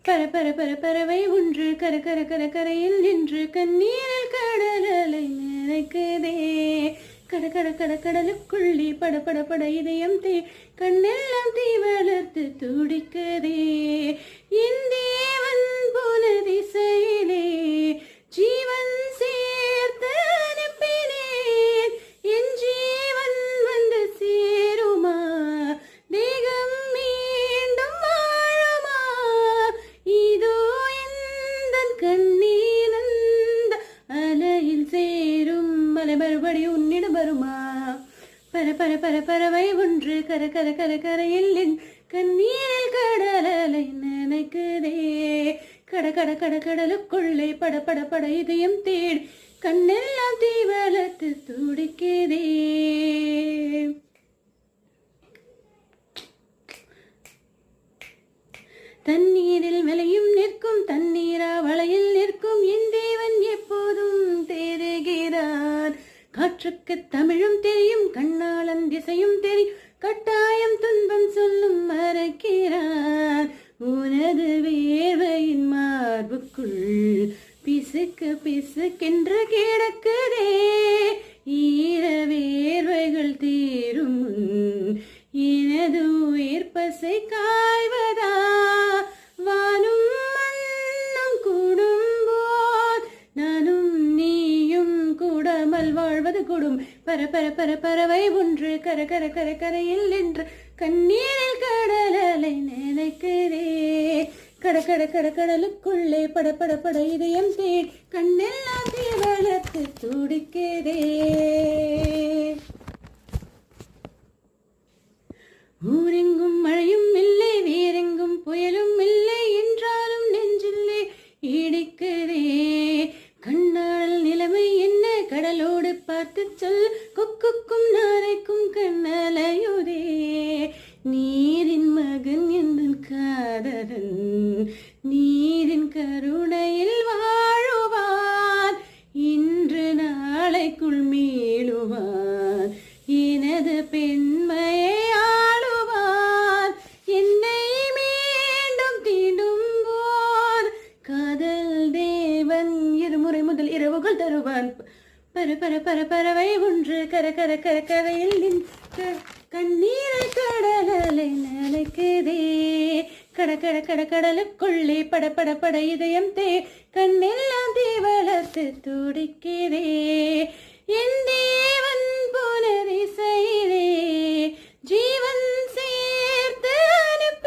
பர பர பர பறவை ஒன்று கர கர கர கரையில் நின்று கண்ணீரில் கடலை நினைக்குதே. கட கட கட கடலுக்குள்ளே பட பட பட இதயம் தே கண்ணெல்லாம் தீ வளர்த்து துடிக்குதே. என் தேவன் போன திசையிலே ஜீவன் சேர்த்து அனுப்பினேன். என் ஜீவன் வந்து சேருமா, தேகம் மீண்டும் வாழுமா, இதோ இந்த கண்ணீர் அந்த அலையில் சேரும் மலை மறுபடி உன்னிடம் வருமா. பர பர பர பறவை ஒன்று கர கர கர கரையில் கண்ணீரில் கடலை நினைக்குதே. கட கட கட கடலுக்குள்ளே பட பட பட இதயம் தேடி கண்ணெல்லாம் தீ வளர்த்து துடிக்குதே. தண்ணீரில் விளையும் நிற்கும் தண்ணீரா வளையில் நிற்கும் என் தேவன் எப்போதும் தேறுகிறார். காற்றுக்கு தமிழும் தெரியும், கண்ணாளன் திசையும் தெரியும், கட்டாயம் துன்பம் சொல்லும் மறக்கிறார். உனது வேர்வையின் மார்புக்குள் பிசுக்கு பிசுக்கென்று கிடக்குதே. ஈர வேர்வைகள் தீரும் முன் எனது உயிர் பசை காய்வதா. வானும் மண்ணும் கூடும்போது நானும் நீயும் கூடாமல் வாழ்வது கூடும். பர பர பர பறவை ஒன்று கர கர கர கரையில் நின்று கண்ணீரில் கடலை நினைக்கிறே. கட கட கட கடலுக்குள்ளே பட பட பட இதயம் தேடி கண்ணெல்லாம் தீ வளர்த்து துடிக்கிறே. ஊரெங்கும் மழையும் இல்லை, வேறெங்கும் புயலும் இல்லை, என்றாலும் நெஞ்சில்லே இடிக்கிறே. கண்ணால் நிலைமை என்ன கடலோடு பார்த்து சொல், கொக்குக்கும் நாரைக்கும் கண்ணலையுதே. நீரின் மகன் எந்தன் காதலன் நீரின் கருணையில் வாழுவான். இன்று நாளைக்குள் மீளுவான், எனது பெண்மையை ஆளுவான். என்னை மீண்டும் தீண்டும் போது காதல் தேவன் இருமுறை முதல் இரவுகள் தருவான். பர பர பர பறவை ஒன்று கர கர கர கரையில் கண்ணீரை கடலை நினைக்குதே. கட கட கட கடலுக்குள்ளே பட பட பட இதயம் தே கண்ணெல்லாம் தீ வளர்த்து துடிக்கிறே. என் தேவன் போன திசையிலே ஜீவன்